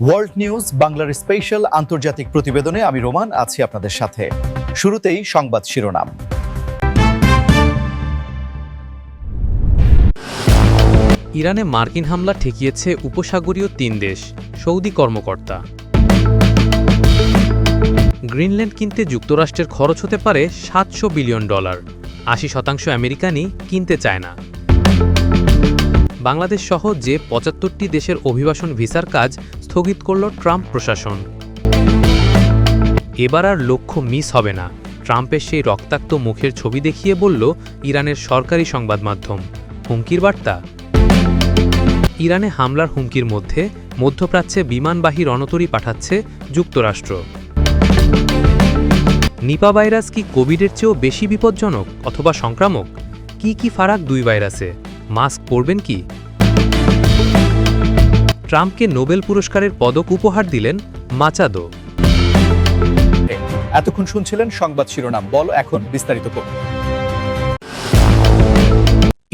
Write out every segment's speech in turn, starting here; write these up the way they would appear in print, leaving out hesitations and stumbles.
World news বাংলার special আন্তর্জাতিক প্রতিবেদনে আমি রোমান আছি আপনাদের সাথে। শুরুতেই সংবাদ শিরোনাম। ইরানে মার্কিন হামলা ঠেকিয়েছে উপসাগরীয় ৩ দেশ, সৌদি কর্মকর্তা। গ্রিনল্যান্ড কিনতে যুক্তরাষ্ট্রের খরচ হতে পারে $700 বিলিয়ন, ৮০% আমেরিকানই কিনতে চায় না। বাংলাদেশ সহ যে ৭৫টি দেশের অভিবাসন ভিসার কাজ স্থগিত করল ট্রাম্প প্রশাসন। এবার আর লক্ষ্য মিস হবে না, ট্রাম্পের সেই রক্তাক্ত মুখের ছবি দেখিয়ে বলল ইরানের সরকারি সংবাদ মাধ্যম। হুমকির বার্তা। ইরানে হামলার হুমকির মধ্যে মধ্যপ্রাচ্যে বিমানবাহী রণতরী পাঠাচ্ছে যুক্তরাষ্ট্র। নিপা ভাইরাস কি কোভিডের চেয়েও বেশি বিপজ্জনক অথবা সংক্রামক? কি ফারাক দুই ভাইরাসে? মাস্ক পরবেন কি? ট্রাম্পকে নোবেল পুরস্কারের পদক উপহার দিলেন মাচাদো। এতক্ষণ শুনছিলেন সংবাদ শিরোনাম, বলো এখন বিস্তারিত করুন।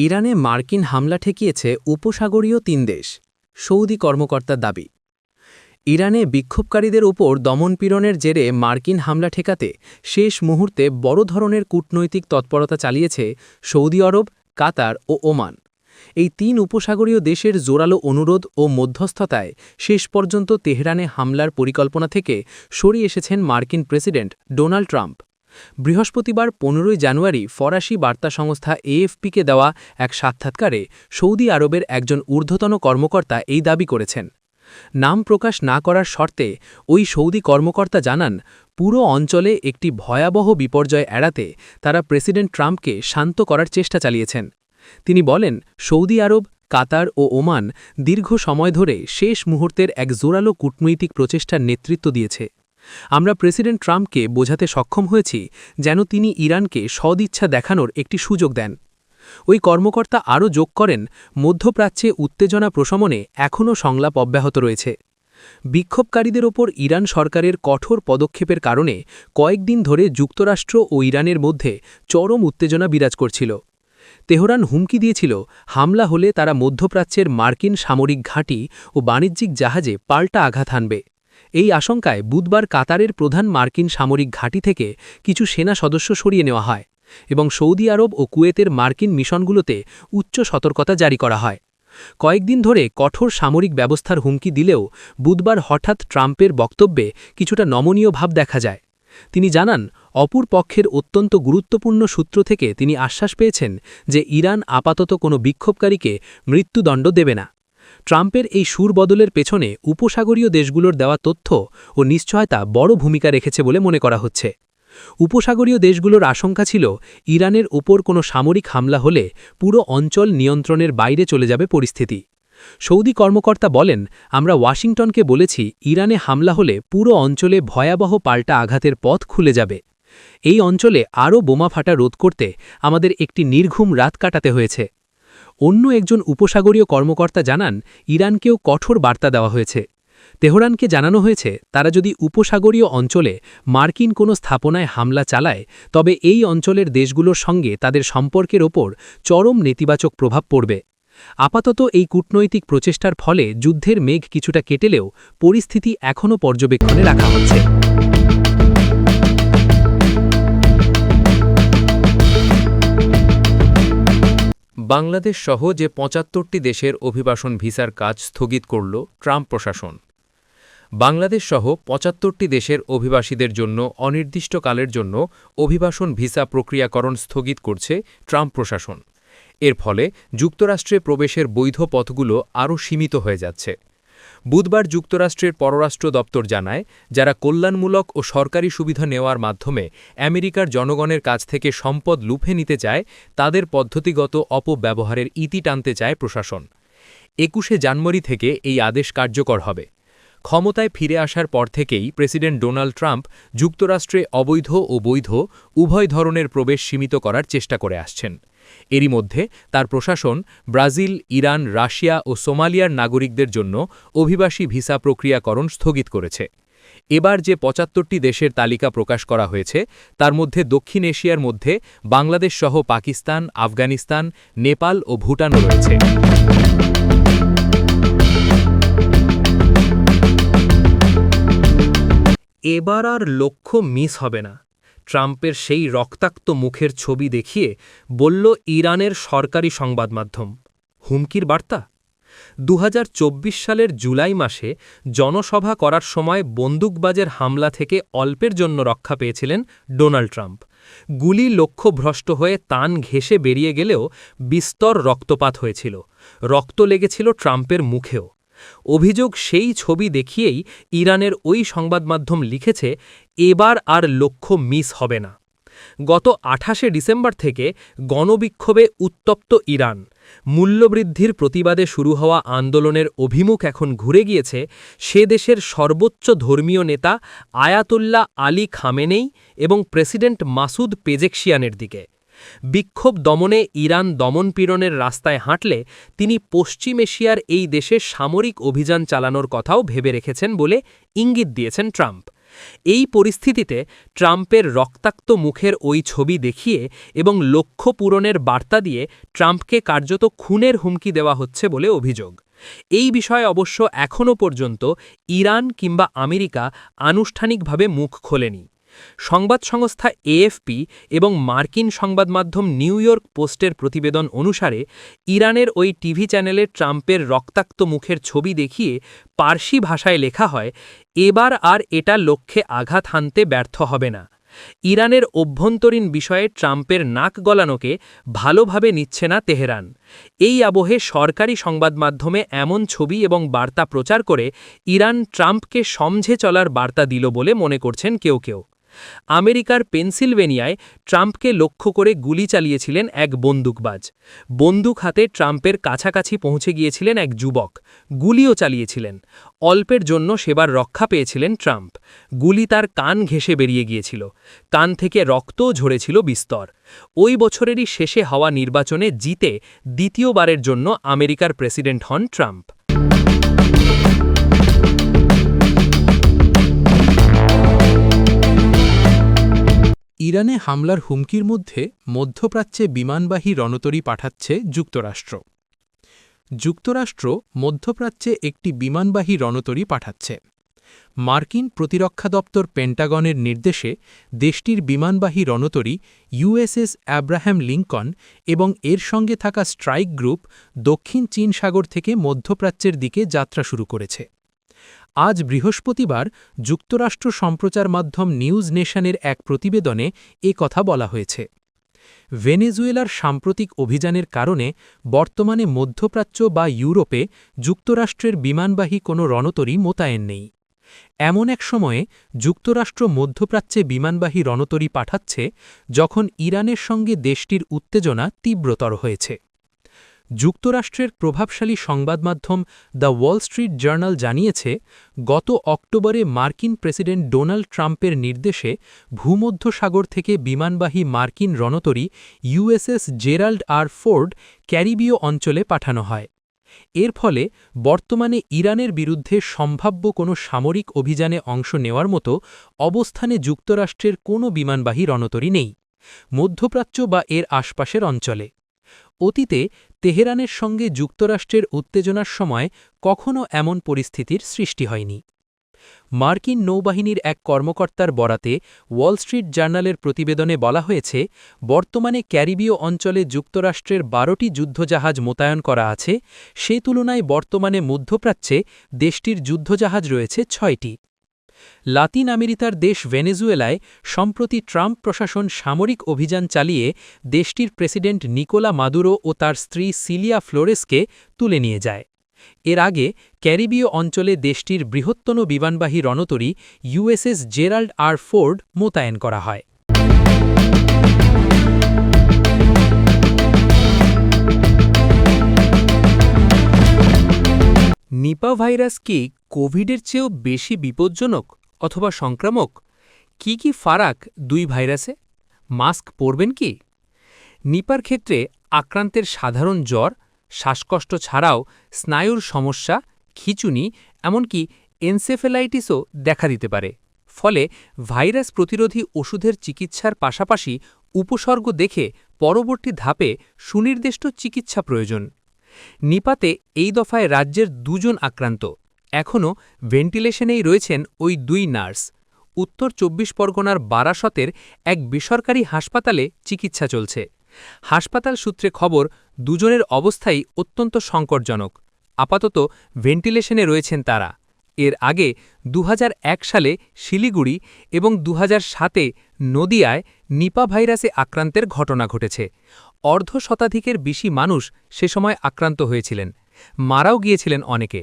ইরানে মার্কিন হামলা ঠেকিয়েছে উপসাগরীয় ৩ দেশ, সৌদি কর্মকর্তার দাবি। ইরানে বিক্ষোভকারীদের ওপর দমনপীড়নের জেরে মার্কিন হামলা ঠেকাতে শেষ মুহূর্তে বড় ধরনের কূটনৈতিক তৎপরতা চালিয়েছে সৌদি আরব, কাতার ও ওমান। এই ৩ উপসাগরীয় দেশের জোরালো অনুরোধ ও মধ্যস্থতায় শেষ পর্যন্ত তেহরানে হামলার পরিকল্পনা থেকে সরিয়ে এসেছেন মার্কিন প্রেসিডেন্ট ডোনাল্ড ট্রাম্প। বৃহস্পতিবার ১৫ জানুয়ারি ফরাসি বার্তা সংস্থা এএফপিকে দেওয়া এক সাক্ষাৎকারে সৌদি আরবের একজন ঊর্ধ্বতন কর্মকর্তা এই দাবি করেছেন। নাম প্রকাশ না করার শর্তে ওই সৌদি কর্মকর্তা জানান, পুরো অঞ্চলে একটি ভয়াবহ বিপর্যয় এড়াতে তারা প্রেসিডেন্ট ট্রাম্পকে শান্ত করার চেষ্টা চালিয়েছেন। তিনি বলেন, সৌদি আরব, কাতার ও ওমান দীর্ঘ সময় ধরে শেষ মুহূর্তের এক জোরালো কূটনৈতিক প্রচেষ্টার নেতৃত্ব দিয়েছে। আমরা প্রেসিডেন্ট ট্রাম্পকে বোঝাতে সক্ষম হয়েছি যেন তিনি ইরানকে সদিচ্ছা দেখানোর একটি সুযোগ দেন। ওই কর্মকর্তা আরও যোগ করেন, মধ্যপ্রাচ্যে উত্তেজনা প্রশমনে এখনও সংলাপ অব্যাহত রয়েছে। বিক্ষোভকারীদের ওপর ইরান সরকারের কঠোর পদক্ষেপের কারণে কয়েকদিন ধরে যুক্তরাষ্ট্র ও ইরানের মধ্যে চরম উত্তেজনা বিরাজ করছিল। তেহরান হুমকি দিয়েছিল, হামলা হলে তারা মধ্যপ্রাচ্যের মার্কিন সামরিক ঘাঁটি ও বাণিজ্যিক জাহাজে পাল্টা আঘাত হানবে। এই আশঙ্কায় বুধবার কাতারের প্রধান মার্কিন সামরিক ঘাঁটি থেকে কিছু সেনা সদস্য সরিয়ে নেওয়া হয় এবং সৌদি আরব ও কুয়েতের মার্কিন মিশনগুলোতে উচ্চ সতর্কতা জারি করা হয়। কয়েকদিন ধরে কঠোর সামরিক ব্যবস্থার হুমকি দিলেও বুধবার হঠাৎ ট্রাম্পের বক্তব্যে কিছুটা নমনীয় ভাব দেখা যায়। তিনি জানান, অপর পক্ষের অত্যন্ত গুরুত্বপূর্ণ সূত্র থেকে তিনি আশ্বাস পেয়েছেন যে ইরান আপাতত কোনো বিক্ষোভকারীকে মৃত্যুদণ্ড দেবে না। ট্রাম্পের এই সুর বদলের পেছনে উপসাগরীয় দেশগুলোর দেওয়া তথ্য ও নিশ্চয়তা বড় ভূমিকা রেখেছে বলে মনে করা হচ্ছে। উপসাগরীয় দেশগুলোর আশঙ্কা ছিল, ইরানের ওপর কোনো সামরিক হামলা হলে পুরো অঞ্চল নিয়ন্ত্রণের বাইরে চলে যাবে পরিস্থিতি। সৌদি কর্মকর্তা বলেন, আমরা ওয়াশিংটনকে বলেছি ইরানে হামলা হলে পুরো অঞ্চলে ভয়াবহ পাল্টা আঘাতের পথ খুলে যাবে। এই অঞ্চলে আরও বোমা ফাটা রোধ করতে আমাদের একটি নির্ঘুম রাত কাটাতে হয়েছে। অন্য একজন উপসাগরীয় কর্মকর্তা জানান, ইরানকেও কঠোর বার্তা দেওয়া হয়েছে। তেহরানকে জানানো হয়েছে, তারা যদি উপসাগরীয় অঞ্চলে মার্কিন কোনো স্থাপনায় হামলা চালায় তবে এই অঞ্চলের দেশগুলোর সঙ্গে তাদের সম্পর্কের ওপর চরম নেতিবাচক প্রভাব পড়বে। আপাতত এই কূটনৈতিক প্রচেষ্টার ফলে যুদ্ধের মেঘ কিছুটা কেটেলেও পরিস্থিতি এখনও পর্যবেক্ষণে রাখা হচ্ছে। বাংলাদেশ সহ যে ৭৫টি দেশের অভিবাসন ভিসার কাজ স্থগিত করল ট্রাম্প প্রশাসন। বাংলাদেশ সহ ৭৫টি দেশের অভিবাসীদের জন্য অনির্দিষ্টকালের জন্য অভিবাসন ভিসা প্রক্রিয়াকরণ স্থগিত করছে ট্রাম্প প্রশাসন। এর ফলে যুক্তরাষ্ট্রে প্রবেশের বৈধ পথগুলো আরও সীমিত হয়ে যাচ্ছে। বুধবার যুক্তরাষ্ট্রের পররাষ্ট্র দপ্তর জানায়, যারা কল্যাণমূলক ও সরকারি সুবিধা নেওয়ার মাধ্যমে আমেরিকার জনগণের কাছ থেকে সম্পদ লুফে নিতে চায় তাদের পদ্ধতিগত অপব্যবহারের ইতি টানতে চায় প্রশাসন। ২১শে জানুয়ারি থেকে এই আদেশ কার্যকর হবে। ক্ষমতায় ফিরে আসার পর থেকেই প্রেসিডেন্ট ডোনাল্ড ট্রাম্প যুক্তরাষ্ট্রে অবৈধ ও বৈধ উভয় ধরনের প্রবেশ সীমিত করার চেষ্টা করে আসছেন। এরই মধ্যে তার প্রশাসন ব্রাজিল, ইরান, রাশিয়া ও সোমালিয়ার নাগরিকদের জন্য অভিবাসী ভিসা প্রক্রিয়াকরণ স্থগিত করেছে। এবার যে ৭৫টি দেশের তালিকা প্রকাশ করা হয়েছে তার মধ্যে দক্ষিণ এশিয়ার মধ্যে বাংলাদেশ সহ পাকিস্তান, আফগানিস্তান, নেপাল ও ভুটানও রয়েছে। এবার আর লক্ষ্য মিস হবে না, ট্রাম্পের সেই রক্তাক্ত মুখের ছবি দেখিয়ে বলল ইরানের সরকারি সংবাদ মাধ্যম। হুমকির বার্তা? ২০২৪ সালের জুলাই মাসে জনসভা করার সময় বন্দুকবাজের হামলা থেকে অল্পের জন্য রক্ষা পেয়েছিলেন ডোনাল্ড ট্রাম্প। গুলি লক্ষ্যভ্রষ্ট হয়ে তান ঘেঁষে বেরিয়ে গেলেও বিস্তর রক্তপাত হয়েছিল। রক্ত লেগেছিল ট্রাম্পের মুখেও। অভিযোগ সেই ছবি দেখিয়েই ইরানের ওই সংবাদমাধ্যম লিখেছে, এবার আর লক্ষ্য মিস হবে না। গত ২৮শে ডিসেম্বর থেকে গণবিক্ষোভে উত্তপ্ত ইরান। মূল্যবৃদ্ধির প্রতিবাদে শুরু হওয়া আন্দোলনের অভিমুখ এখন ঘুরে গিয়েছে সে দেশের সর্বোচ্চ ধর্মীয় নেতা আয়াতুল্লাহ আলী খামেনেই এবং প্রেসিডেন্ট মাসুদ পেজেকশিয়ানের দিকে। বিক্ষোভ দমনে ইরান দমনপীড়নের রাস্তায় হাঁটলে তিনি পশ্চিম এশিয়ার এই দেশে সামরিক অভিযান চালানোর কথাও ভেবে রেখেছেন বলে ইঙ্গিত দিয়েছেন ট্রাম্প। এই পরিস্থিতিতে ট্রাম্পের রক্তাক্ত মুখের ওই ছবি দেখিয়ে এবং লক্ষ্য পূরণের বার্তা দিয়ে ট্রাম্পকে কার্যত খুনের হুমকি দেওয়া হচ্ছে বলে অভিযোগ। এই বিষয়ে অবশ্য এখনও পর্যন্ত ইরান কিংবা আমেরিকা আনুষ্ঠানিকভাবে মুখ খোলেনি। সংবাদ সংস্থা এএফপি এবং মার্কিন সংবাদমাধ্যম নিউ ইয়র্ক পোস্টের প্রতিবেদন অনুসারে ইরানের ওই টিভি চ্যানেলে ট্রাম্পের রক্তাক্ত মুখের ছবি দেখিয়ে পার্সি ভাষায় লেখা হয়, এবার আর এটা লক্ষ্যে আঘাত হানতে ব্যর্থ হবে না। ইরানের অভ্যন্তরীণ বিষয়ে ট্রাম্পের নাক গলানোকে ভালোভাবে নিচ্ছে না তেহরান। এই আবহে সরকারি সংবাদমাধ্যমে এমন ছবি এবং বার্তা প্রচার করে ইরান ট্রাম্পকে সমঝে চলার বার্তা দিল বলে মনে করছেন কেউ কেউ। আমেরিকার পেনসিলভেনিয়ায় ট্রাম্পকে লক্ষ্য করে গুলি চালিয়েছিলেন এক বন্দুকবাজ। বন্দুক হাতে ট্রাম্পের কাছাকাছি পৌঁছে গিয়েছিলেন এক যুবক, গুলিও চালিয়েছিলেন। অল্পের জন্য সেবার রক্ষা পেয়েছিলেন ট্রাম্প। গুলি তার কান ঘেঁষে বেরিয়ে গিয়েছিল, কান থেকে রক্তও ঝরেছিল বিস্তর। ওই বছরেরই শেষে হওয়া নির্বাচনে জিতে দ্বিতীয়বারের জন্য আমেরিকার প্রেসিডেন্ট হন ট্রাম্প। ইরানে হামলার হুমকির মধ্যে মধ্যপ্রাচ্যে বিমানবাহী রণতরী পাঠাচ্ছে যুক্তরাষ্ট্র। যুক্তরাষ্ট্র মধ্যপ্রাচ্যে একটি বিমানবাহী রণতরী পাঠাচ্ছে। মার্কিন প্রতিরক্ষা দপ্তর পেন্টাগনের নির্দেশে দেশটির বিমানবাহী রণতরী ইউএসএস অ্যাব্রাহাম লিঙ্কন এবং এর সঙ্গে থাকা স্ট্রাইক গ্রুপ দক্ষিণ চীন সাগর থেকে মধ্যপ্রাচ্যের দিকে যাত্রা শুরু করেছে। আজ বৃহস্পতিবার যুক্তরাষ্ট্র সম্প্রচার মাধ্যম নিউজ নেশনের এক প্রতিবেদনে এ কথা বলা হয়েছে। ভেনেজুয়েলার সাম্প্রতিক অভিযানের কারণে বর্তমানে মধ্যপ্রাচ্য বা ইউরোপে যুক্তরাষ্ট্রের বিমানবাহী কোনো রণতরী মোতায়েন নেই। এমন এক সময়ে যুক্তরাষ্ট্র মধ্যপ্রাচ্যে বিমানবাহী রণতরী পাঠাচ্ছে যখন ইরানের সঙ্গে দেশটির উত্তেজনা তীব্রতর হয়েছে। যুক্তরাষ্ট্রের প্রভাবশালী সংবাদমাধ্যম দ্য ওয়াল স্ট্রিট জার্নাল জানিয়েছে, গত অক্টোবরে মার্কিন প্রেসিডেন্ট ডোনাল্ড ট্রাম্পের নির্দেশে ভূমধ্যসাগর থেকে বিমানবাহী মার্কিন রণতরী ইউএসএস জেরাল্ড আর ফোর্ড ক্যারিবীয় অঞ্চলে পাঠানো হয়। এর ফলে বর্তমানে ইরানের বিরুদ্ধে সম্ভাব্য কোনো সামরিক অভিযানে অংশ নেওয়ার মতো অবস্থানে যুক্তরাষ্ট্রের কোনো বিমানবাহী রণতরী নেই, মধ্যপ্রাচ্য বা এর আশপাশের অঞ্চলে। অতীতে তেহরানের সঙ্গে যুক্তরাষ্ট্রের উত্তেজনার সময় কখনও এমন পরিস্থিতির সৃষ্টি হয়নি। মার্কিন নৌবাহিনীর এক কর্মকর্তার বরাতে ওয়াল স্ট্রিট জার্নালের প্রতিবেদনে বলা হয়েছে, বর্তমানে ক্যারিবীয় অঞ্চলে যুক্তরাষ্ট্রের ১২টি যুদ্ধজাহাজ মোতায়েন করা আছে, সে তুলনায় বর্তমানে মধ্যপ্রাচ্যে দেশটির যুদ্ধজাহাজ রয়েছে ৬টি। লাতিন আমেরিকার দেশ ভেনেজুয়েলায় সম্প্রতি ট্রাম্প প্রশাসন সামরিক অভিযান চালিয়ে দেশটির প্রেসিডেন্ট নিকোলা মাদুরো ও তার স্ত্রী সিলিয়া ফ্লোরেসকে তুলে নিয়ে যায়। এর আগে ক্যারিবীয় অঞ্চলে দেশটির বৃহত্তম বিমানবাহী রণতরী ইউএসএস জেরাল্ড আর ফোর্ড মোতায়েন করা হয়। নিপা ভাইরাস কি কোভিডের চেয়েও বেশি বিপজ্জনক অথবা সংক্রামক? কি ফারাক দুই ভাইরাসে? মাস্ক পরবেন কি? নিপার ক্ষেত্রে আক্রান্তের সাধারণ জ্বর, শ্বাসকষ্ট ছাড়াও স্নায়ুর সমস্যা, খিঁচুনি, এমনকি এনসেফেলাইটিসও দেখা দিতে পারে। ফলে ভাইরাস প্রতিরোধী ওষুধের চিকিৎসার পাশাপাশি উপসর্গ দেখে পরবর্তী ধাপে সুনির্দিষ্ট চিকিৎসা প্রয়োজন। নিপাতে এই দফায় রাজ্যের ২ জন আক্রান্ত। এখনও ভেন্টিলেশনেই রয়েছেন ওই ২ নার্স। উত্তর ২৪ পরগনার বারাসতের এক বেসরকারি হাসপাতালে চিকিৎসা চলছে। হাসপাতাল সূত্রে খবর, দুজনের অবস্থাই অত্যন্ত সংকটজনক। আপাতত ভেন্টিলেশনে রয়েছেন তারা। এর আগে ২০০১ সালে শিলিগুড়ি এবং ২০০৭-এ নদিয়ায় নিপা ভাইরাসে আক্রান্তের ঘটনা ঘটেছে। অর্ধশতাধিকের বেশি মানুষ সে সময় আক্রান্ত হয়েছিলেন, মারাও গিয়েছিলেন অনেকে।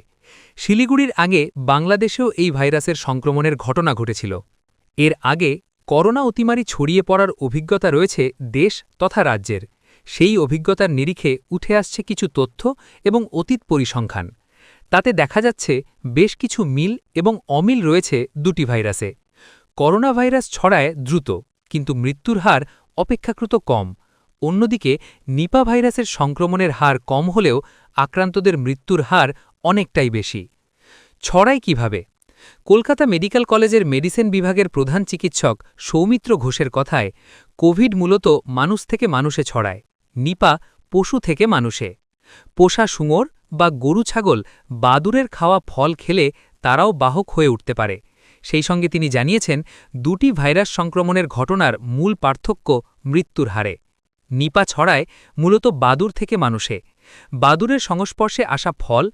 শিলিগুড়ির আগে বাংলাদেশেও এই ভাইরাসের সংক্রমণের ঘটনা ঘটেছিল। এর আগে করোনা অতিমারি ছড়িয়ে পড়ার অভিজ্ঞতা রয়েছে দেশ তথা রাজ্যের। সেই অভিজ্ঞতার নিরিখে উঠে আসছে কিছু তথ্য এবং অতীত পরিসংখ্যান। তাতে দেখা যাচ্ছে বেশ কিছু মিল এবং অমিল রয়েছে দুটি ভাইরাসে। করোনা ভাইরাস ছড়ায় দ্রুত, কিন্তু মৃত্যুর হার অপেক্ষাকৃত কম। অন্যদিকে নিপা ভাইরাসের সংক্রমণের হার কম হলেও আক্রান্তদের মৃত্যুর হার অনেকটাই বেশি। ছড়ায় কিভাবে? কলকাতা মেডিকেল কলেজের মেডিসিন বিভাগের প্রধান চিকিৎসক সৌমিত্র ঘোষের কথায়, কোভিড মূলত মানুষ থেকে মানুষে ছড়ায়, নিপা পশু থেকে মানুষে। পোষা শুঁয়োর বা গরু ছাগল বাদুড়ের খাওয়া ফল খেলে তারাও বাহক হয়ে উঠতে পারে। সেই সঙ্গে তিনি জানিয়েছেন, দুটি ভাইরাস সংক্রমণের ঘটনার মূল পার্থক্য মৃত্যুর হারে। নিপা ছড়ায় মূলত বাদুড় থেকে মানুষে। বাদুড়ের সংস্পর্শে আসা ফল,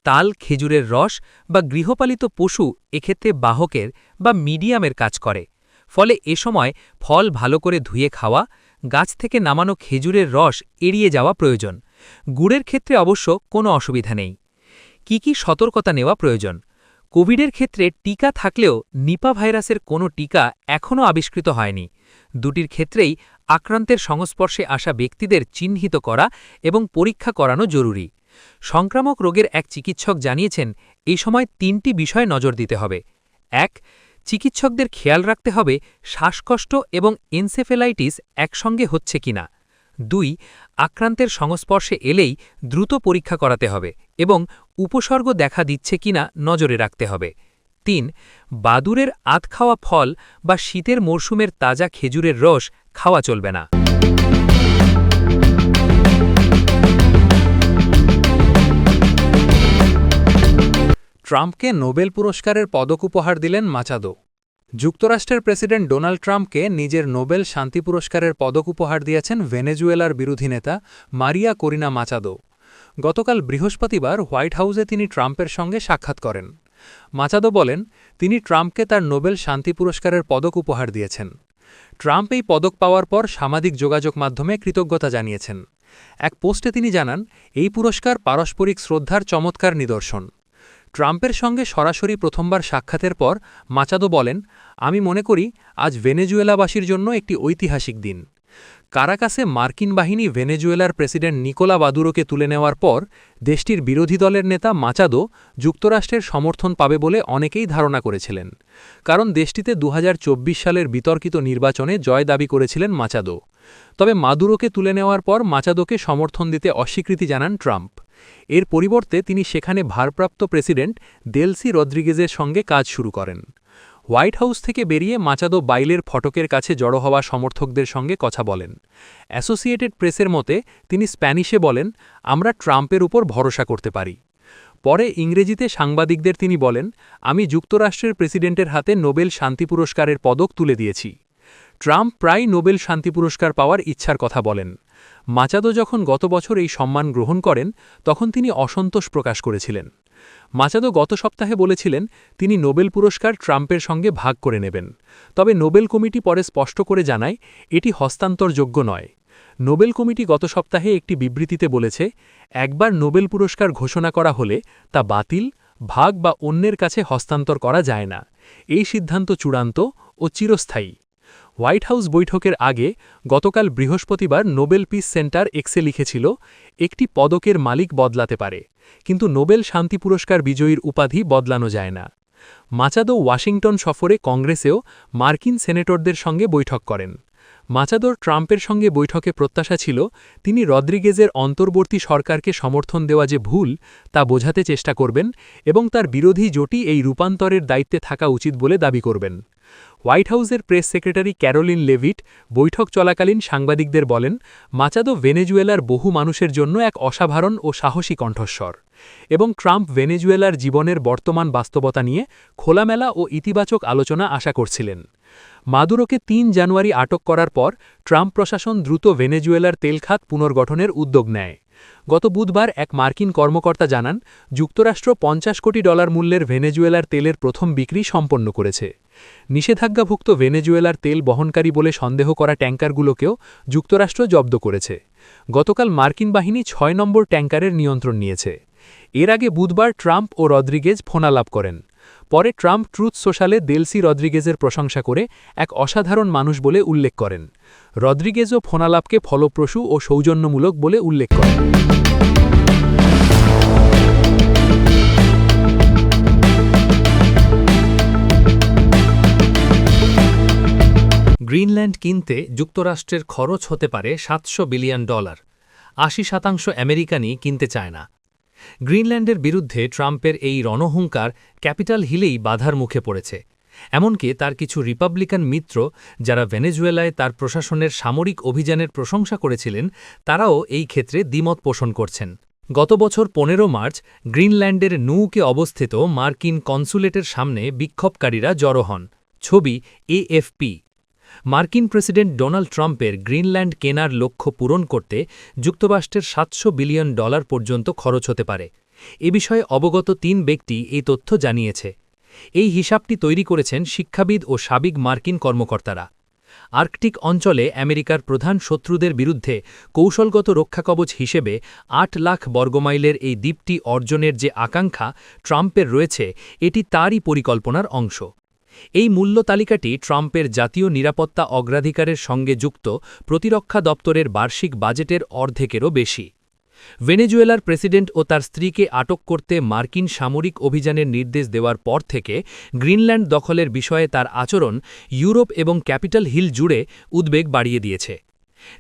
তাল, খেজুরের রস বা গৃহপালিত পশু এক্ষেত্রে বাহকের বা মিডিয়ামের কাজ করে। ফলে এ সময় ফল ভালো করে ধুয়ে খাওয়া, গাছ থেকে নামানো খেজুরের রস এড়িয়ে যাওয়া প্রয়োজন। গুড়ের ক্ষেত্রে অবশ্য কোনো অসুবিধা নেই। কি সতর্কতা নেওয়া প্রয়োজন? কোভিডের ক্ষেত্রে টিকা থাকলেও নিপা ভাইরাসের কোনো টিকা এখনও আবিষ্কৃত হয়নি। দুটির ক্ষেত্রেই আক্রান্তের সংস্পর্শে আসা ব্যক্তিদের চিহ্নিত করা এবং পরীক্ষা করানো জরুরি। সংক্রামক রোগের এক চিকিৎসক জানিয়েছেন, এই সময় ৩টি বিষয় নজর দিতে হবে। ১. চিকিৎসকদের খেয়াল রাখতে হবে শ্বাসকষ্ট এবং এনসেফেলাইটিস একসঙ্গে হচ্ছে কিনা। ২. আক্রান্তের সংস্পর্শে এলেই দ্রুত পরীক্ষা করাতে হবে এবং উপসর্গ দেখা দিচ্ছে কিনা নজরে রাখতে হবে। ৩. বাদুড়ের আধ খাওয়া ফল বা শীতের মরশুমের তাজা খেজুরের রস খাওয়া চলবে না। ট্রাম্পকে নোবেল পুরস্কারের পদক উপহার দিলেন মাচাদো। যুক্তরাষ্ট্রের প্রেসিডেন্ট ডোনাল্ড ট্রাম্পকে নিজের নোবেল শান্তি পুরস্কারের পদক উপহার দিয়েছেন ভেনেজুয়েলার বিরোধী নেতা মারিয়া করিনা মাচাদো। গতকাল বৃহস্পতিবার হোয়াইট হাউসে তিনি ট্রাম্পের সঙ্গে সাক্ষাৎ করেন। মাচাদো বলেন, তিনি ট্রাম্পকে তার নোবেল শান্তি পুরস্কারের পদক উপহার দিয়েছেন। ট্রাম্প এই পদক পাওয়ার পর সামাজিক যোগাযোগ মাধ্যমে কৃতজ্ঞতা জানিয়েছেন। এক পোস্টে তিনি জানান, এই পুরস্কার পারস্পরিক শ্রদ্ধার চমৎকার নিদর্শন। ট্রাম্পের সঙ্গে সরাসরি প্রথমবার সাক্ষাতের পর মাচাদো বলেন, আমি মনে করি আজ ভেনেজুয়েলাবাসীর জন্য একটি ঐতিহাসিক দিন। কারাকাসে মার্কিন বাহিনী ভেনেজুয়েলার প্রেসিডেন্ট নিকোলা মাদুরোকে তুলে নেওয়ার পর দেশটির বিরোধী দলের নেতা মাচাদো যুক্তরাষ্ট্রের সমর্থন পাবে বলে অনেকেই ধারণা করেছিলেন, কারণ দেশটিতে ২০২৪ সালের বিতর্কিত নির্বাচনে জয় দাবি করেছিলেন মাচাদো। তবে মাদুরোকে তুলে নেওয়ার পর মাচাদোকে সমর্থন দিতে অস্বীকৃতি জানান ট্রাম্প। এর পরিবর্তে তিনি সেখানে ভারপ্রাপ্ত প্রেসিডেন্ট দেলসি রদ্রিগেজের সঙ্গে কাজ শুরু করেন। হোয়াইট হাউস থেকে বেরিয়ে মাচাদো বাইলের ফটকের কাছে জড়ো হওয়া সমর্থকদের সঙ্গে কথা বলেন। অ্যাসোসিয়েটেড প্রেসের মতে তিনি স্প্যানিশে বলেন, আমরা ট্রাম্পের উপর ভরসা করতে পারি। পরে ইংরেজিতে সাংবাদিকদের তিনি বলেন, আমি যুক্তরাষ্ট্রের প্রেসিডেন্টের হাতে নোবেল শান্তি পুরস্কারের পদক তুলে দিয়েছি। ট্রাম্প প্রায় নোবেল শান্তি পুরস্কার পাওয়ার ইচ্ছার কথা বলেন। মাচাদো যখন গত বছর এই সম্মান গ্রহণ করেন, তখন তিনি অসন্তোষ প্রকাশ করেছিলেন। মাচাদো গত সপ্তাহে বলেছিলেন, তিনি নোবেল পুরস্কার ট্রাম্পের সঙ্গে ভাগ করে নেবেন। তবে নোবেল কমিটি পরে স্পষ্ট করে জানায়, এটি হস্তান্তরযোগ্য নয়। নোবেল কমিটি গত সপ্তাহে একটি বিবৃতিতে বলেছে, একবার নোবেল পুরস্কার ঘোষণা করা হলে তা বাতিল, ভাগ বা অন্যের কাছে হস্তান্তর করা যায় না। এই সিদ্ধান্ত চূড়ান্ত ও চিরস্থায়ী। হোয়াইট হাউস বৈঠকের আগে গতকাল বৃহস্পতিবার নোবেল পিস সেন্টার এক্সে লিখেছিল, একটি পদকের মালিক বদলাতে পারে, কিন্তু নোবেল শান্তি পুরস্কার বিজয়ীর উপাধি বদলানো যায় না। মাচাদো ওয়াশিংটন সফরে কংগ্রেসেও মার্কিন সেনেটরদের সঙ্গে বৈঠক করেন। মাচাদোর ট্রাম্পের সঙ্গে বৈঠকে প্রত্যাশা ছিল, তিনি রদ্রিগেজের অন্তর্বর্তী সরকারকে সমর্থন দেওয়া যে ভুল তা বোঝাতে চেষ্টা করবেন এবং তার বিরোধী জোটই এই রূপান্তরের দায়িত্বে থাকা উচিত বলে দাবি করবেন। হোয়াইট হাউসের প্রেস সেক্রেটারি ক্যারোলিন লেভিট বৈঠক চলাকালীন সাংবাদিকদের বলেন, মাচাদো ভেনেজুয়েলার বহু মানুষের জন্য এক অসাধারণ ও সাহসী কণ্ঠস্বর এবং ট্রাম্প ভেনেজুয়েলার জীবনের বর্তমান বাস্তবতা নিয়ে খোলামেলা ও ইতিবাচক আলোচনা আশা করছিলেন। মাদুরোকে ৩ জানুয়ারি আটক করার পর ট্রাম্প প্রশাসন দ্রুত ভেনেজুয়েলার তেল খাত পুনর্গঠনের উদ্যোগ নেয়। গত বুধবার এক মার্কিন কর্মকর্তা জানান, যুক্তরাষ্ট্র $৫০ কোটি মূল্যের ভেনেজুয়েলার তেলের প্রথম বিক্রি সম্পন্ন করেছে। নিষেধাজ্ঞাভুক্ত ভেনেজুয়েলার তেল বহনকারী বলে সন্দেহ করা ট্যাঙ্কারগুলোকেও যুক্তরাষ্ট্র জব্দ করেছে। গতকাল মার্কিন বাহিনী ৬ নম্বর ট্যাঙ্কারের নিয়ন্ত্রণ নিয়েছে। এর আগে বুধবার ট্রাম্প ও রদ্রিগেজ ফোনালাপ করেন। পরে ট্রাম্প ট্রুথ সোশ্যালে দেলসি রদ্রিগেজের প্রশংসা করে এক অসাধারণ মানুষ বলে উল্লেখ করেন। রদ্রিগেজও ফোনালাপকে ফলপ্রসূ ও সৌজন্যমূলক বলে উল্লেখ করেন। গ্রিনল্যান্ড কিনতে যুক্তরাষ্ট্রের খরচ হতে পারে $৭০০ বিলিয়ন। ৮০% আমেরিকানই কিনতে চায় না। গ্রিনল্যান্ডের বিরুদ্ধে ট্রাম্পের এই রণহুঙ্কার ক্যাপিটাল হিলেই বাধার মুখে পড়েছে। এমনকি তার কিছু রিপাবলিকান মিত্র, যারা ভেনেজুয়েলায় তার প্রশাসনের সামরিক অভিযানের প্রশংসা করেছিলেন, তারাও এই ক্ষেত্রে দ্বিমত পোষণ করছেন। গত বছর ১৫ মার্চ গ্রিনল্যান্ডের নুউকে অবস্থিত মার্কিন কনসুলেটের সামনে বিক্ষোভকারীরা জড়ো হন। ছবি এএফপি। মার্কিন প্রেসিডেন্ট ডোনাল্ড ট্রাম্পের গ্রিনল্যান্ড কেনার লক্ষ্য পূরণ করতে যুক্তরাষ্ট্রের $৭০০ বিলিয়ন পর্যন্ত খরচ হতে পারে। এ বিষয়ে অবগত ৩ ব্যক্তি এই তথ্য জানিয়েছে। এই হিসাবটি তৈরি করেছেন শিক্ষাবিদ ও সাবেক মার্কিন কর্মকর্তারা। আর্কটিক অঞ্চলে আমেরিকার প্রধান শত্রুদের বিরুদ্ধে কৌশলগত রক্ষাকবচ হিসেবে ৮ লাখ বর্গমাইলের এই দ্বীপটি অর্জনের যে আকাঙ্ক্ষা ট্রাম্পের রয়েছে, এটি তারই পরিকল্পনার অংশ। এই মূল্য তালিকাটি ট্রাম্পের জাতীয় নিরাপত্তা অগ্রাধিকারের সঙ্গে যুক্ত প্রতিরক্ষা দপ্তরের বার্ষিক বাজেটের অর্ধেকেরও বেশি। ভেনেজুয়েলার প্রেসিডেন্ট ও তার স্ত্রীকে আটক করতে মার্কিন সামরিক অভিযানের নির্দেশ দেওয়ার পর থেকে গ্রিনল্যান্ড দখলের বিষয়ে তার আচরণ ইউরোপ এবং ক্যাপিটাল হিল জুড়ে উদ্বেগ বাড়িয়ে দিয়েছে।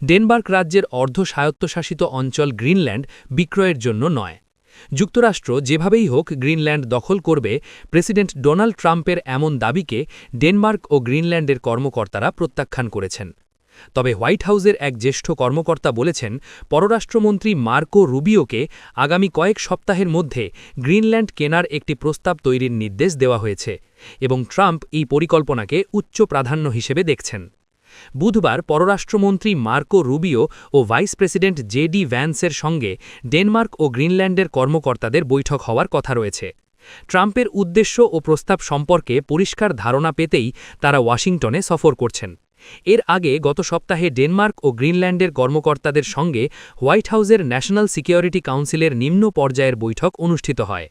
ডেনমার্ক রাজ্যের অর্ধ স্বায়ত্তশাসিত অঞ্চল গ্রিনল্যান্ড বিক্রয়ের জন্য নয়। যুক্তরাষ্ট্র যেভাবেই হোক গ্রিনল্যান্ড দখল করবে, প্রেসিডেন্ট ডোনাল্ড ট্রাম্পের এমন দাবিকে ডেনমার্ক ও গ্রিনল্যান্ডের কর্মকর্তারা প্রত্যাখ্যান করেছেন। তবে হোয়াইট হাউসের এক জ্যেষ্ঠ কর্মকর্তা বলেছেন, পররাষ্ট্রমন্ত্রী মার্কো রুবিওকে আগামী কয়েক সপ্তাহের মধ্যে গ্রিনল্যান্ড কেনার একটি প্রস্তাব তৈরির নির্দেশ দেওয়া হয়েছে এবং ট্রাম্প এই পরিকল্পনাকে উচ্চ প্রাধান্য হিসেবে দেখছেন। বুধবার পররাষ্ট্রমন্ত্রী মার্কো রুবিও ও ভাইস প্রেসিডেন্ট জেডি ভ্যান্সের সঙ্গে ডেনমার্ক ও গ্রিনল্যান্ডের কর্মকর্তাদের বৈঠক হওয়ার কথা রয়েছে। ট্রাম্পের উদ্দেশ্য ও প্রস্তাব সম্পর্কে পরিষ্কার ধারণা পেতেই তারা ওয়াশিংটনে সফর করছেন। এর আগে গত সপ্তাহে ডেনমার্ক ও গ্রিনল্যান্ডের কর্মকর্তাদের সঙ্গে হোয়াইট হাউসের ন্যাশনাল সিকিউরিটি কাউন্সিলের নিম্ন পর্যায়ের বৈঠক অনুষ্ঠিত হয়।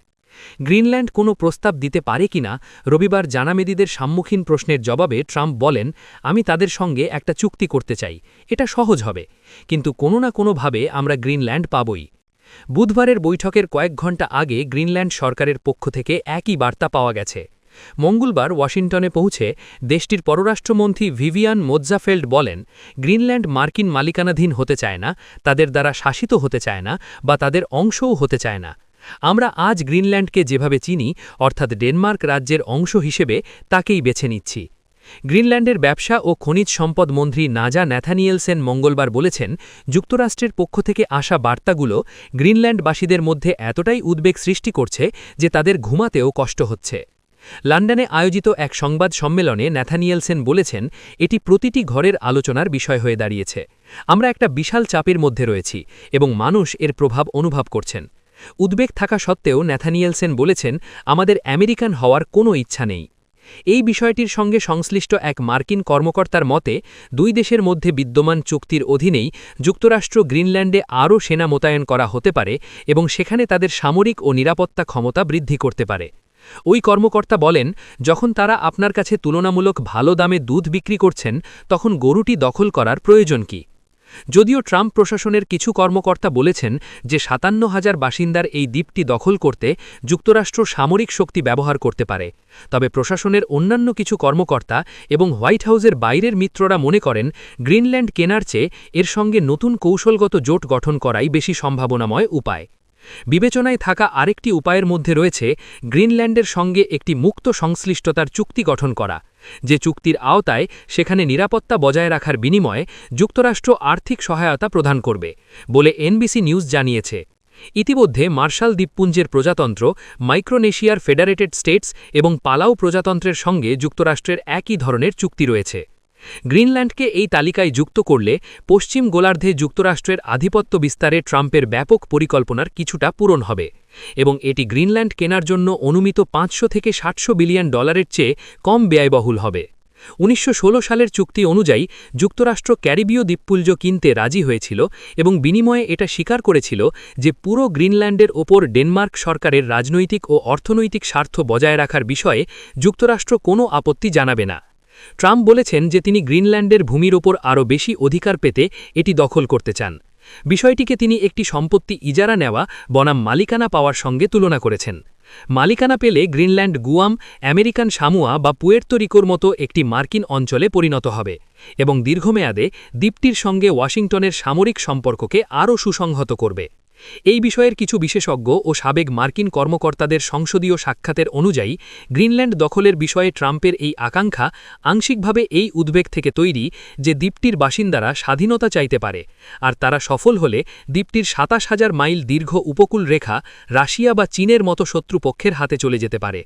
গ্রিনল্যান্ড কোনো প্রস্তাব দিতে পারে কিনা রবিবার জানামেদিদের সম্মুখীন প্রশ্নের জবাবে ট্রাম্প বলেন, আমি তাদের সঙ্গে একটা চুক্তি করতে চাই, এটা সহজ হবে, কিন্তু কোনো না কোনোভাবে আমরা গ্রিনল্যান্ড পাবই। বুধবারের বৈঠকের কয়েক ঘণ্টা আগে গ্রিনল্যান্ড সরকারের পক্ষ থেকে একই বার্তা পাওয়া গেছে। মঙ্গলবার ওয়াশিংটনে পৌঁছে দেশটির পররাষ্ট্রমন্ত্রী ভিভিয়ান মোৎজাফেল্ড বলেন, গ্রিনল্যান্ড মার্কিন মালিকানাধীন হতে চায় না, তাদের দ্বারা শাসিত হতে চায় না বা তাদের অংশও হতে চায় না। আমরা আজ গ্রিনল্যান্ডকে যেভাবে চিনি, অর্থাৎ ডেনমার্ক রাজ্যের অংশ হিসেবে, তাকেই বেছে নিচ্ছি। গ্রিনল্যান্ডের ব্যবসা ও খনিজ সম্পদ মন্ত্রী নাজা ন্যাথানিয়েলসেন মঙ্গলবার বলেছেন, যুক্তরাষ্ট্রের পক্ষ থেকে আসা বার্তাগুলো গ্রিনল্যান্ডবাসীদের মধ্যে এতটাই উদ্বেগ সৃষ্টি করছে যে তাদের ঘুমাতেও কষ্ট হচ্ছে। লন্ডনে আয়োজিত এক সংবাদ সম্মেলনে ন্যাথানিয়েলসেন বলেছেন, এটি প্রতিটি ঘরের আলোচনার বিষয় হয়ে দাঁড়িয়েছে। আমরা একটা বিশাল চাপের মধ্যে রয়েছি এবং মানুষ এর প্রভাব অনুভব করছেন। উদ্বেগ থাকা সত্ত্বেও ন্যাথানিয়েলসেন বলেছেন, আমাদের আমেরিকান হওয়ার কোনো ইচ্ছা নেই। এই বিষয়টির সঙ্গে সংশ্লিষ্ট এক মার্কিন কর্মকর্তার মতে, দুই দেশের মধ্যে বিদ্যমান চুক্তির অধীনেই যুক্তরাষ্ট্র গ্রিনল্যান্ডে আরও সেনা মোতায়েন করা হতে পারে এবং সেখানে তাদের সামরিক ও নিরাপত্তা ক্ষমতা বৃদ্ধি করতে পারে। ওই কর্মকর্তা বলেন, যখন তারা আপনার কাছে তুলনামূলক ভালো দামে দুধ বিক্রি করছেন, তখন গরুটি দখল করার প্রয়োজন কি? যদিও ট্রাম্প প্রশাসনের কিছু কর্মকর্তা বলেছেন যে ৫৭,০০০ বাসিন্দার এই দ্বীপটি দখল করতে যুক্তরাষ্ট্র সামরিক শক্তি ব্যবহার করতে পারে, তবে প্রশাসনের অন্যান্য কিছু কর্মকর্তা এবং হোয়াইট হাউসের বাইরের মিত্ররা মনে করেন, গ্রিনল্যান্ড কেনার চেয়ে এর সঙ্গে নতুন কৌশলগত জোট গঠন করাই বেশি সম্ভাবনাময় উপায়। বিবেচনায় থাকা আরেকটি উপায়ের মধ্যে রয়েছে গ্রিনল্যান্ডের সঙ্গে একটি মুক্ত সংশ্লিষ্টতার চুক্তি গঠন করা, যে চুক্তির আওতায় সেখানে নিরাপত্তা বজায় রাখার বিনিময়ে যুক্তরাষ্ট্র আর্থিক সহায়তা প্রদান করবে বলে এনবিসি নিউজ জানিয়েছে। ইতিমধ্যে মার্শাল দ্বীপপুঞ্জের প্রজাতন্ত্র, মাইক্রোনেশিয়ার ফেডারেটেড স্টেটস এবং পালাউ প্রজাতন্ত্রের সঙ্গে যুক্তরাষ্ট্রের একই ধরনের চুক্তি রয়েছে। গ্রিনল্যান্ডকে এই তালিকায় যুক্ত করলে পশ্চিম গোলার্ধে যুক্তরাষ্ট্রের আধিপত্য বিস্তারে ট্রাম্পের ব্যাপক পরিকল্পনার কিছুটা পূরণ হবে এবং এটি গ্রিনল্যান্ড কেনার জন্য অনুমিত 500 থেকে 700 বিলিয়ন ডলারের চেয়ে কম ব্যয়বহুল হবে। 1916 সালের চুক্তি অনুযায়ী যুক্তরাষ্ট্র ক্যারিবীয় দ্বীপপুঞ্জ কিনতে রাজি হয়েছিল এবং বিনিময়ে এটা স্বীকার করেছিল যে পুরো গ্রিনল্যান্ডের ওপর ডেনমার্ক সরকারের রাজনৈতিক ও অর্থনৈতিক স্বার্থ বজায় রাখার বিষয়ে যুক্তরাষ্ট্র কোনো আপত্তি জানাবে না। ট্রাম্প বলেছেন যে তিনি গ্রিনল্যান্ডের ভূমির ওপর আরও বেশি অধিকার পেতে এটি দখল করতে চান। বিষয়টিকে তিনি একটি সম্পত্তি ইজারা নেওয়া বনাম মালিকানা পাওয়ার সঙ্গে তুলনা করেছেন। মালিকানা পেলে গ্রিনল্যান্ড গুয়াম, আমেরিকান সামোয়া বা পুয়ের্তো রিকোর মতো একটি মার্কিন অঞ্চলে পরিণত হবে এবং দীর্ঘমেয়াদে দ্বীপটির সঙ্গে ওয়াশিংটনের সামরিক সম্পর্ককে আরও সুসংহত করবে। এই বিষয়ের কিছু বিশেষজ্ঞ ও সাবেক মার্কিন কর্মকর্তাদের সংসদীয় সাক্ষাতের অনুযায়ী গ্রিনল্যান্ড দখলের বিষয়ে ট্রাম্পের এই আকাঙ্ক্ষা আংশিকভাবে এই উদ্বেগ থেকে তৈরি যে দ্বীপটির বাসিন্দারা স্বাধীনতা চাইতে পারে, আর তারা সফল হলে দ্বীপটির 27,000 মাইল দীর্ঘ উপকূল রেখা রাশিয়া বা চীনের মতো শত্রুপক্ষের হাতে চলে যেতে পারে।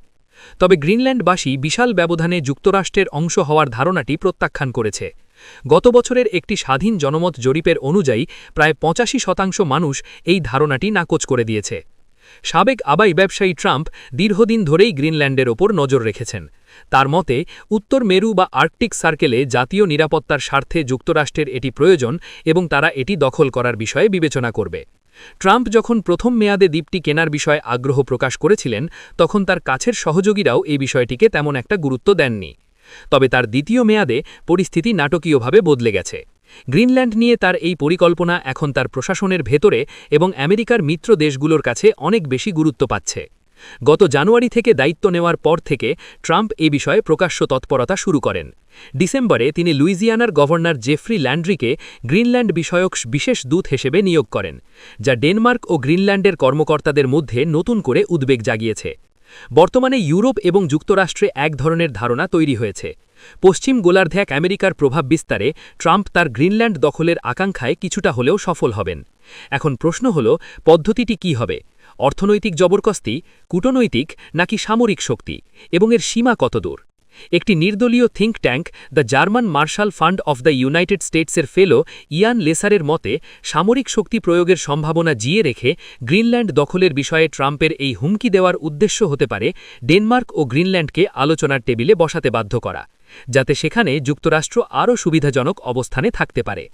তবে গ্রিনল্যান্ডবাসী বিশাল ব্যবধানে যুক্তরাষ্ট্রের অংশ হওয়ার ধারণাটি প্রত্যাখ্যান করেছে। গত বছরের একটি স্বাধীন জনমত জরিপের অনুযায়ী প্রায় 85% মানুষ এই ধারণাটি নাকচ করে দিয়েছে। সাবেক আবাই ব্যবসায়ী ট্রাম্প দীর্ঘদিন ধরেই গ্রিনল্যান্ডের ওপর নজর রেখেছেন। তার মতে উত্তর মেরু বা আর্কটিক সার্কেলে জাতীয় নিরাপত্তার স্বার্থে যুক্তরাষ্ট্রের এটি প্রয়োজন এবং তারা এটি দখল করার বিষয়ে বিবেচনা করবে। ট্রাম্প যখন প্রথম মেয়াদে দ্বীপটি কেনার বিষয়ে আগ্রহ প্রকাশ করেছিলেন তখন তার কাছের সহযোগীরাও এই বিষয়টিকে তেমন একটা গুরুত্ব দেননি। তবে তার দ্বিতীয় মেয়াদে পরিস্থিতি নাটকীয়ভাবে বদলে গেছে। গ্রিনল্যান্ড নিয়ে তার এই পরিকল্পনা এখন তার প্রশাসনের ভেতরে এবং আমেরিকার মিত্র দেশগুলোর কাছে অনেক বেশি গুরুত্ব পাচ্ছে। গত জানুয়ারি থেকে দায়িত্ব নেওয়ার পর থেকে ট্রাম্প এই বিষয়ে প্রকাশ্য তৎপরতা শুরু করেন। ডিসেম্বরে তিনি লুইজিয়ানার গভর্নর জেফ্রি ল্যান্ড্রিকে গ্রিনল্যান্ড বিষয়ক বিশেষ দূত হিসেবে নিয়োগ করেন, যা ডেনমার্ক ও গ্রিনল্যান্ডের কর্মকর্তাদের মধ্যে নতুন করে উদ্বেগ জাগিয়েছে। বর্তমানে ইউরোপ এবং যুক্তরাষ্ট্রে এক ধরনের ধারণা তৈরি হয়েছে। পশ্চিম গোলার্ধে এক আমেরিকার প্রভাব বিস্তারে ট্রাম্প তার গ্রিনল্যান্ড দখলের আকাঙ্ক্ষায় কিছুটা হলেও সফল হবেন। এখন প্রশ্ন হল, পদ্ধতিটি কী হবে? অর্থনৈতিক জবরদস্তি, কূটনৈতিক নাকি সামরিক শক্তি, এবং এর সীমা কতদূর? একটি নির্দলীয় think tank the German Marshall Fund of the United স্টেটসের ফেলো ইয়ান লেসারের মতে সামরিক শক্তি প্রয়োগের সম্ভাবনা জিয়ে রেখে গ্রিনল্যান্ড দখলের বিষয়ে ট্রাম্পের এই হুমকি দেওয়ার উদ্দেশ্য হতে পারে ডেনমার্ক ও গ্রিনল্যান্ডকে আলোচনার টেবিলে বসাতে বাধ্য করা, যাতে সেখানে যুক্তরাষ্ট্র আরও সুবিধাজনক অবস্থানে থাকতে পারে।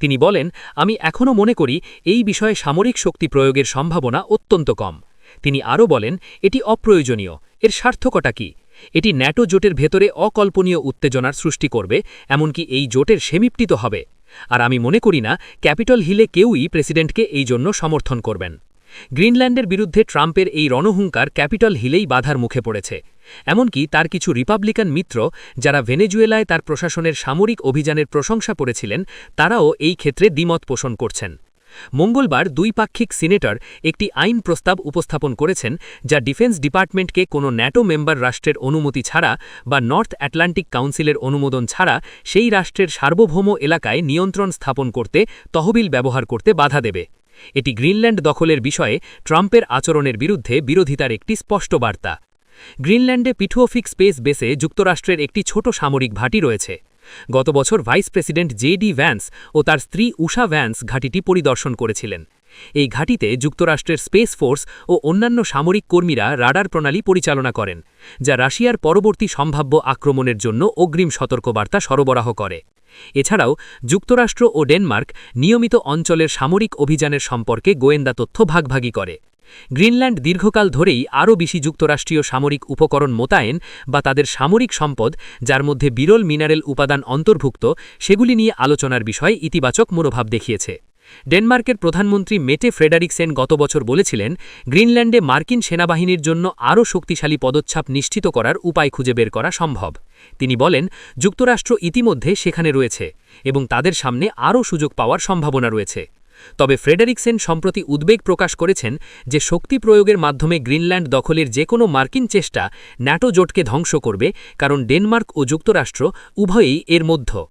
তিনি বলেন, আমি এখনও মনে করি এই বিষয়ে সামরিক শক্তি প্রয়োগের সম্ভাবনা অত্যন্ত কম। তিনি আরও বলেন, এটি অপ্রয়োজনীয়। এর সার্থকতা কী? এটি ন্যাটো জোটের ভেতরে অকল্পনীয় উত্তেজনার সৃষ্টি করবে, এমনকি এই জোটের সেমিপ্টিত হবে। আর আমি মনে করি না ক্যাপিটল হিলে কেউই প্রেসিডেন্টকে এই জন্য সমর্থন করবেন। গ্রিনল্যান্ডের বিরুদ্ধে ট্রাম্পের এই রণহুঙ্কার ক্যাপিটল হিলেই বাধার মুখে পড়েছে। এমনকি তার কিছু রিপাবলিকান মিত্র, যারা ভেনেজুয়েলায় তার প্রশাসনের সামরিক অভিযানের প্রশংসা করেছিলেন, তারাও এই ক্ষেত্রে দ্বিমত পোষণ করছেন। মঙ্গলবার দ্বিপাক্ষিক সিনেটর একটি আইন প্রস্তাব উপস্থাপন করেছেন, যা ডিফেন্স ডিপার্টমেন্টকে কোনো ন্যাটো মেম্বার রাষ্ট্রের অনুমতি ছাড়া বা নর্থ আটলান্টিক কাউন্সিলের অনুমোদন ছাড়া সেই রাষ্ট্রের সার্বভৌম এলাকায় নিয়ন্ত্রণ স্থাপন করতে তহবিল ব্যবহার করতে বাধা দেবে। এটি গ্রিনল্যান্ড দখলের বিষয়ে ট্রাম্পের আচরণের বিরুদ্ধে বিরোধিতার একটি স্পষ্ট বার্তা। গ্রিনল্যান্ডে পিঠুওফিক স্পেস বেসে যুক্তরাষ্ট্রের একটি ছোট সামরিক ঘাঁটি রয়েছে। গত বছর ভাইস প্রেসিডেন্ট জে.ডি. ভ্যান্স ও তার স্ত্রী উষা ভ্যান্স ঘাঁটিটি পরিদর্শন করেছিলেন। এই ঘাঁটিতে যুক্তরাষ্ট্রের স্পেস ফোর্স ও অন্যান্য সামরিক কর্মীরা রাডার প্রণালী পরিচালনা করেন, যা রাশিয়ার পরবর্তী সম্ভাব্য আক্রমণের জন্য অগ্রিম সতর্কবার্তা সরবরাহ করে। এছাড়াও যুক্তরাষ্ট্র ও ডেনমার্ক নিয়মিত অঞ্চলের সামরিক অভিযানের সম্পর্কে গোয়েন্দা তথ্য ভাগাভাগি করে। গ্রিনল্যান্ড দীর্ঘকাল ধরেই আরও বেশি যুক্তরাষ্ট্রীয় সামরিক উপকরণ মোতায়েন বা তাদের সামরিক সম্পদ, যার মধ্যে বিরল মিনারেল উপাদান অন্তর্ভুক্ত, সেগুলি নিয়ে আলোচনার বিষয়ে ইতিবাচক মনোভাব দেখিয়েছে। ডেনমার্কের প্রধানমন্ত্রী মেটে ফ্রেডারিকসেন গত বছর বলেছিলেন, গ্রিনল্যান্ডে মার্কিন সেনাবাহিনীর জন্য আরও শক্তিশালী পদচ্ছাপ নিশ্চিত করার উপায় খুঁজে বের করা সম্ভব। তিনি বলেন, যুক্তরাষ্ট্র ইতিমধ্যে সেখানে রয়েছে এবং তাদের সামনে আরও সুযোগ পাওয়ার সম্ভাবনা রয়েছে। তবে ফ্রেডেরিকসেন সম্প্রতি উদ্বেগ প্রকাশ করেছেন যে শক্তি প্রয়োগের মাধ্যমে গ্রিনল্যান্ড দখলের যে কোনো মার্কিন চেষ্টা ন্যাটো জোটকে ধ্বংস করবে, কারণ ডেনমার্ক ও যুক্তরাষ্ট্র উভয়েই এর মধ্যে।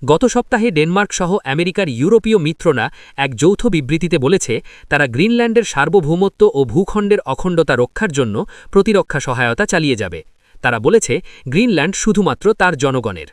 গত সপ্তাহে ডেনমার্ক সহ আমেরিকার ইউরোপীয় মিত্ররা এক যৌথ বিবৃতিতে বলেছে তারা গ্রিনল্যান্ডের সার্বভৌমত্ব ও ভূখণ্ডের অখণ্ডতা রক্ষার জন্য প্রতিরক্ষা সহায়তা চালিয়ে যাবে। তারা বলেছে গ্রিনল্যান্ড শুধুমাত্র তার জনগণের।